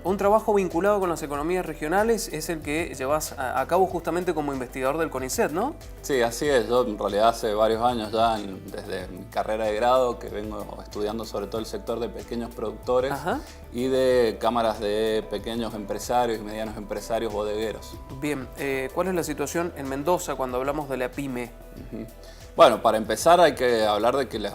Un trabajo vinculado con las economías regionales es el que llevas a cabo justamente como investigador del CONICET, ¿no? Sí, así es. Yo en realidad hace varios años ya, desde mi carrera de grado, que vengo estudiando sobre todo el sector de pequeños productores y de cámaras de pequeños empresarios y medianos empresarios bodegueros. Bien, ¿cuál es la situación en Mendoza cuando hablamos de la PYME? Bueno, para empezar hay que hablar de que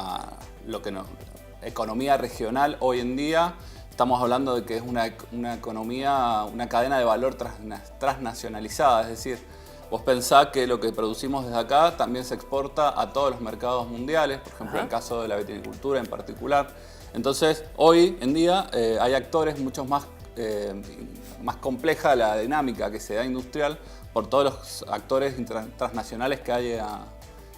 economía regional hoy en día estamos hablando de que es una economía, una cadena de valor transnacionalizada, es decir, vos pensás que lo que producimos desde acá también se exporta a todos los mercados mundiales, por ejemplo, en el caso de la vitivinicultura en particular. Entonces, hoy en día hay actores mucho más compleja la dinámica que se da industrial por todos los actores transnacionales que hay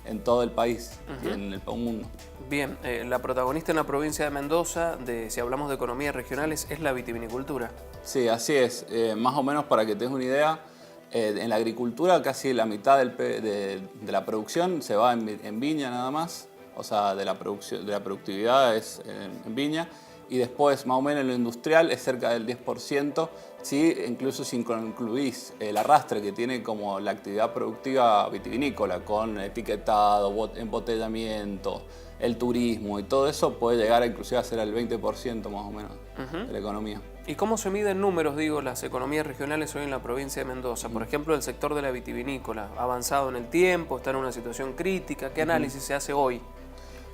en todo el país y en el mundo. Bien, la protagonista en la provincia de Mendoza, si hablamos de economías regionales, es la vitivinicultura. Sí, así es. Más o menos para que te des una idea, en la agricultura casi la mitad de la producción se va en viña nada más, o sea, de la productividad es en viña, y después más o menos en lo industrial es cerca del 10%, incluso si incluís el arrastre que tiene como la actividad productiva vitivinícola, con etiquetado, embotellamiento, el turismo y todo eso, puede llegar inclusive a ser el 20% más o menos de la economía. ¿Y cómo se miden números, las economías regionales hoy en la provincia de Mendoza? Por ejemplo, el sector de la vitivinícola, ¿ha avanzado en el tiempo? ¿Está en una situación crítica? ¿Qué análisis se hace hoy?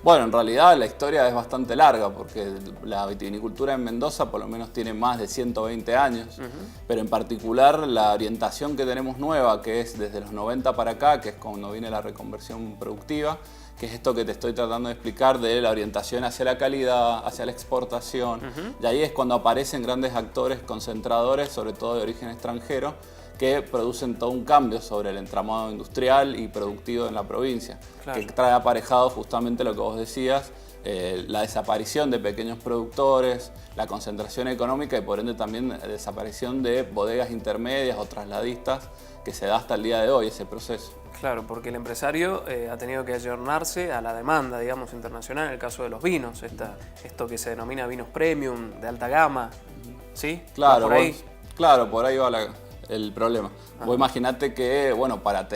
Bueno, en realidad la historia es bastante larga porque la vitivinicultura en Mendoza por lo menos tiene más de 120 años, pero en particular la orientación que tenemos nueva, que es desde los 90 para acá, que es cuando viene la reconversión productiva, que es esto que te estoy tratando de explicar de la orientación hacia la calidad, hacia la exportación, y ahí es cuando aparecen grandes actores concentradores, sobre todo de origen extranjero, que producen todo un cambio sobre el entramado industrial y productivo en la provincia, que trae aparejado justamente lo que vos decías, la desaparición de pequeños productores, la concentración económica y por ende también la desaparición de bodegas intermedias o trasladistas que se da hasta el día de hoy ese proceso. Claro, porque el empresario ha tenido que ayornarse a la demanda, internacional, en el caso de los vinos, esto que se denomina vinos premium, de alta gama, ¿sí? Claro, ¿por ahí? Claro, por ahí va el problema. Vos imaginate que, bueno, para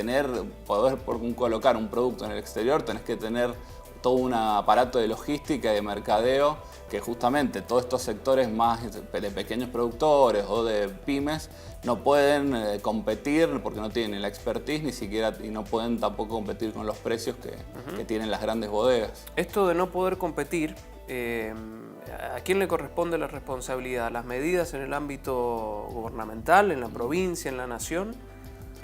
poder colocar un producto en el exterior tenés que tener todo un aparato de logística y de mercadeo que justamente todos estos sectores más de pequeños productores o de pymes no pueden competir porque no tienen la expertise ni siquiera y no pueden tampoco competir con los precios que tienen las grandes bodegas. Esto de no poder competir, ¿a quién le corresponde la responsabilidad? ¿Las medidas en el ámbito gubernamental, en la provincia, en la nación?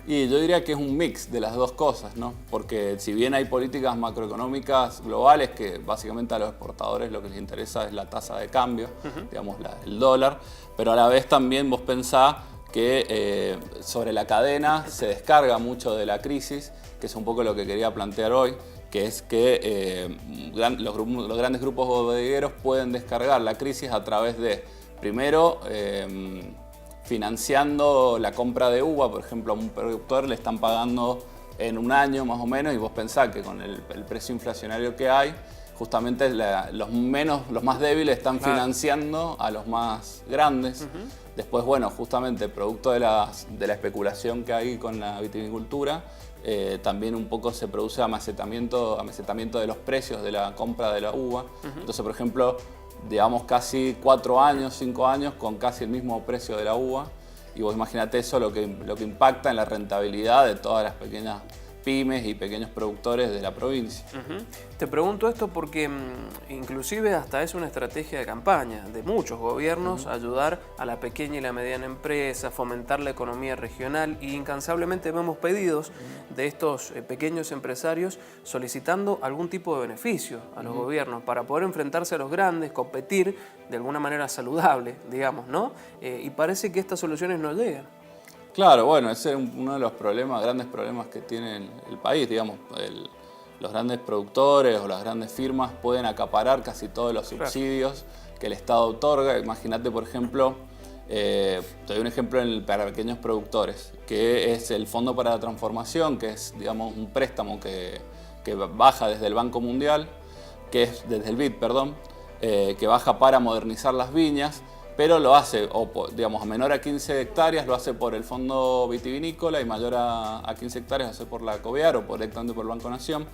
Y yo diría que es un mix de las dos cosas, ¿no? Porque si bien hay políticas macroeconómicas globales que básicamente a los exportadores lo que les interesa es la tasa de cambio, digamos el dólar, pero a la vez también vos pensás que sobre la cadena se descarga mucho de la crisis, que es un poco lo que quería plantear hoy, que es que los grandes grupos bodegueros pueden descargar la crisis a través de, primero, financiando la compra de uva. Por ejemplo, a un productor le están pagando en un año más o menos y vos pensás que con el precio inflacionario que hay, justamente los más débiles están financiando a los más grandes. Después, bueno, justamente producto de la especulación que hay con la vitivinicultura, también un poco se produce amesetamiento de los precios de la compra de la uva. Entonces, por ejemplo, digamos casi 4 años, 5 años con casi el mismo precio de la uva. Y vos imaginate eso lo que impacta en la rentabilidad de todas las pequeñas pymes y pequeños productores de la provincia. Te pregunto esto porque inclusive hasta es una estrategia de campaña de muchos gobiernos ayudar a la pequeña y la mediana empresa, fomentar la economía regional y incansablemente vemos pedidos de estos pequeños empresarios solicitando algún tipo de beneficio a los gobiernos para poder enfrentarse a los grandes, competir de alguna manera saludable, digamos, ¿no? Y parece que estas soluciones no llegan. Claro, bueno, ese es uno de los grandes problemas que tiene el país, digamos. Los grandes productores o las grandes firmas pueden acaparar casi todos los subsidios que el Estado otorga. Imagínate, por ejemplo, te doy un ejemplo para pequeños productores, que es el Fondo para la Transformación, que es, digamos, un préstamo que baja desde el Banco Mundial, desde el BID, perdón, que baja para modernizar las viñas, pero lo hace, digamos, a menor a 15 hectáreas lo hace por el Fondo Vitivinícola y mayor a 15 hectáreas lo hace por la Coviar o directamente por el Banco Nación.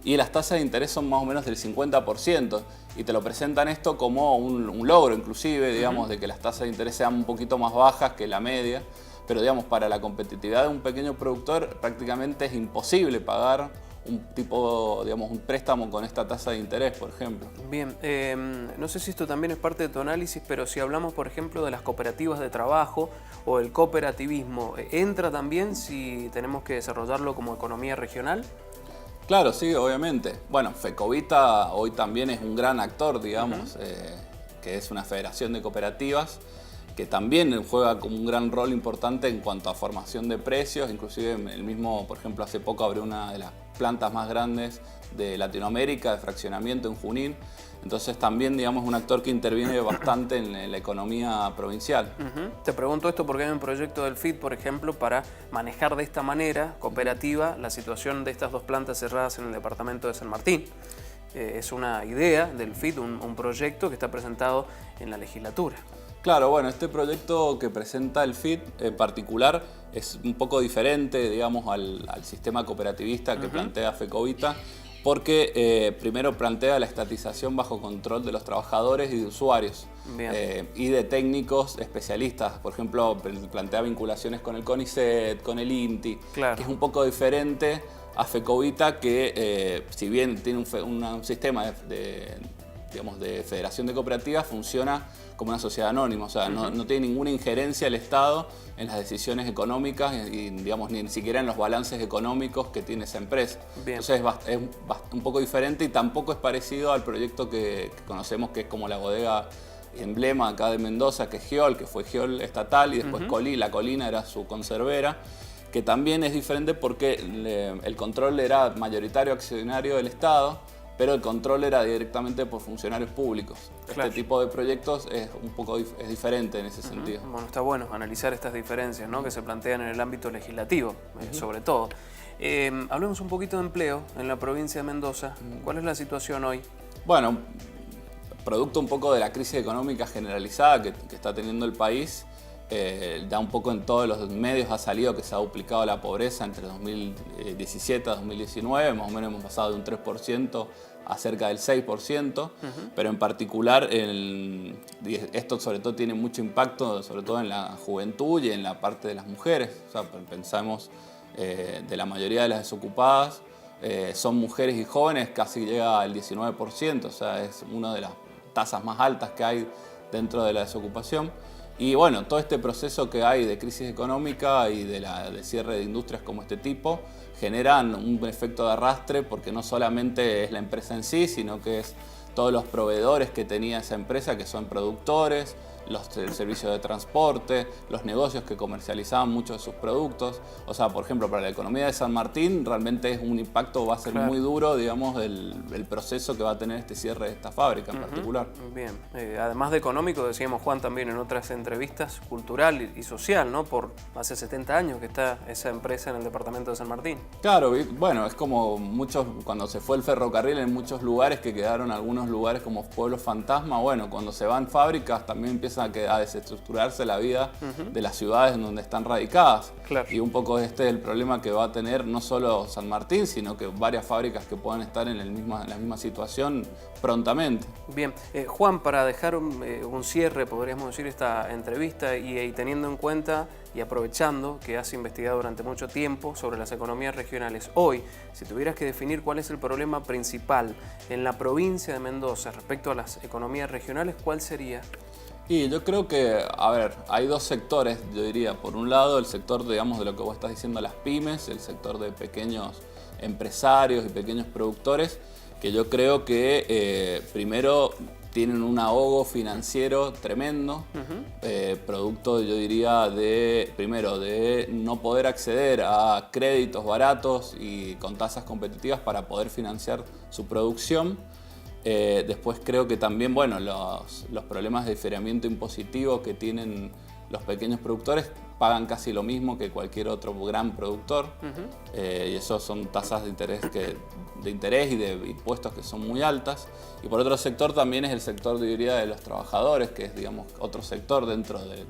Y las tasas de interés son más o menos del 50%, y te lo presentan esto como un logro inclusive, digamos, de que las tasas de interés sean un poquito más bajas que la media, pero digamos, para la competitividad de un pequeño productor prácticamente es imposible pagar un préstamo con esta tasa de interés, por ejemplo. Bien, no sé si esto también es parte de tu análisis, pero si hablamos, por ejemplo, de las cooperativas de trabajo o el cooperativismo, ¿entra también si tenemos que desarrollarlo como economía regional? Claro, sí, obviamente. Bueno, Fecovita hoy también es un gran actor, digamos, que es una federación de cooperativas que también juega como un gran rol importante en cuanto a formación de precios. Inclusive el mismo, por ejemplo, hace poco abrió una de las plantas más grandes de Latinoamérica de fraccionamiento en Junín. Entonces también, digamos, un actor que interviene bastante en la economía provincial. Te pregunto esto porque hay un proyecto del FIT, por ejemplo, para manejar de esta manera cooperativa la situación de estas dos plantas cerradas en el departamento de San Martín. Es una idea del FIT, un proyecto que está presentado en la legislatura. Claro, bueno, este proyecto que presenta el FIT en particular es un poco diferente, digamos, al sistema cooperativista que plantea Fecovita, porque primero plantea la estatización bajo control de los trabajadores y de usuarios y de técnicos especialistas. Por ejemplo, plantea vinculaciones con el CONICET, con el INTI, que es un poco diferente a Fecovita, que si bien tiene un sistema de federación de cooperativas, funciona como una sociedad anónima, o sea, no tiene ninguna injerencia el Estado en las decisiones económicas y digamos, ni siquiera en los balances económicos que tiene esa empresa. Entonces es un poco diferente y tampoco es parecido al proyecto que conocemos, que es como la bodega emblema acá de Mendoza, que es Geol, que fue Geol estatal, y después La Colina era su conservera, que también es diferente porque el control era mayoritario accionario del Estado, pero el control era directamente por funcionarios públicos. Claro. Este tipo de proyectos es diferente en ese sentido. Bueno, está bueno analizar estas diferencias, ¿no?, que se plantean en el ámbito legislativo, sobre todo. Hablemos un poquito de empleo en la provincia de Mendoza. ¿Cuál es la situación hoy? Bueno, producto un poco de la crisis económica generalizada que está teniendo el país, ya un poco en todos los medios ha salido que se ha duplicado la pobreza entre 2017 a 2019, más o menos hemos pasado de un 3% a cerca del 6%, pero en particular esto sobre todo tiene mucho impacto, sobre todo en la juventud y en la parte de las mujeres. O sea, pensamos de la mayoría de las desocupadas, son mujeres y jóvenes, casi llega al 19%, o sea, es una de las tasas más altas que hay dentro de la desocupación. Y bueno, todo este proceso que hay de crisis económica y de cierre de industrias como este tipo generan un efecto de arrastre, porque no solamente es la empresa en sí, sino que es todos los proveedores que tenía esa empresa, que son productores, el servicio de transporte, los negocios que comercializaban muchos de sus productos. O sea, por ejemplo, para la economía de San Martín realmente es un impacto, va a ser muy duro, digamos, el proceso que va a tener este cierre de esta fábrica en particular. Bien, además de económico, decíamos Juan también en otras entrevistas, cultural y social, ¿no? Por hace 70 años que está esa empresa en el departamento de San Martín. Claro, bueno, es como cuando se fue el ferrocarril en muchos lugares que quedaron algunos lugares como pueblos fantasma. Bueno, cuando se van fábricas también empieza a desestructurarse la vida de las ciudades en donde están radicadas. Claro. Y un poco este es el problema que va a tener no solo San Martín, sino que varias fábricas que puedan estar en la misma situación prontamente. Bien, Juan, para dejar un cierre, podríamos decir, esta entrevista y teniendo en cuenta y aprovechando que has investigado durante mucho tiempo sobre las economías regionales, hoy, si tuvieras que definir cuál es el problema principal en la provincia de Mendoza respecto a las economías regionales, ¿cuál sería? Y yo creo que, a ver, hay dos sectores, yo diría. Por un lado, el sector, digamos, de lo que vos estás diciendo, las pymes, el sector de pequeños empresarios y pequeños productores, que yo creo que primero tienen un ahogo financiero tremendo, producto, yo diría, primero de no poder acceder a créditos baratos y con tasas competitivas para poder financiar su producción. Después creo que también, bueno, los problemas de diferimiento impositivo que tienen los pequeños productores pagan casi lo mismo que cualquier otro gran productor, y eso son tasas de interés y de impuestos que son muy altas. Y por otro sector también es el sector, diría, de los trabajadores, que es, digamos, otro sector dentro de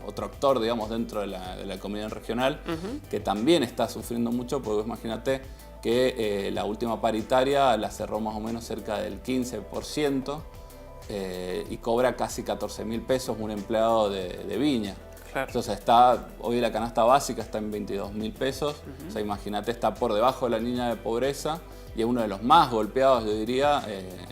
otro actor, digamos, dentro de la economía regional, que también está sufriendo mucho, porque imagínate que la última paritaria la cerró más o menos cerca del 15%, y cobra casi 14.000 pesos un empleado de viña. Claro. Entonces hoy la canasta básica está en 22.000 pesos, o sea, imagínate, está por debajo de la línea de pobreza y es uno de los más golpeados, yo diría,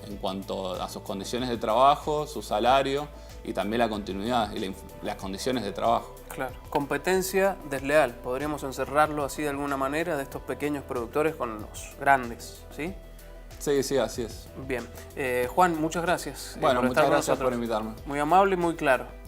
en cuanto a sus condiciones de trabajo, su salario y también la continuidad y las condiciones de trabajo. Claro. Competencia desleal, podríamos encerrarlo así de alguna manera, de estos pequeños productores con los grandes, ¿sí? Sí, así es. Bien. Juan, muchas gracias Bueno, por estar muchas con gracias nosotros. por invitarme. Muy amable y muy claro.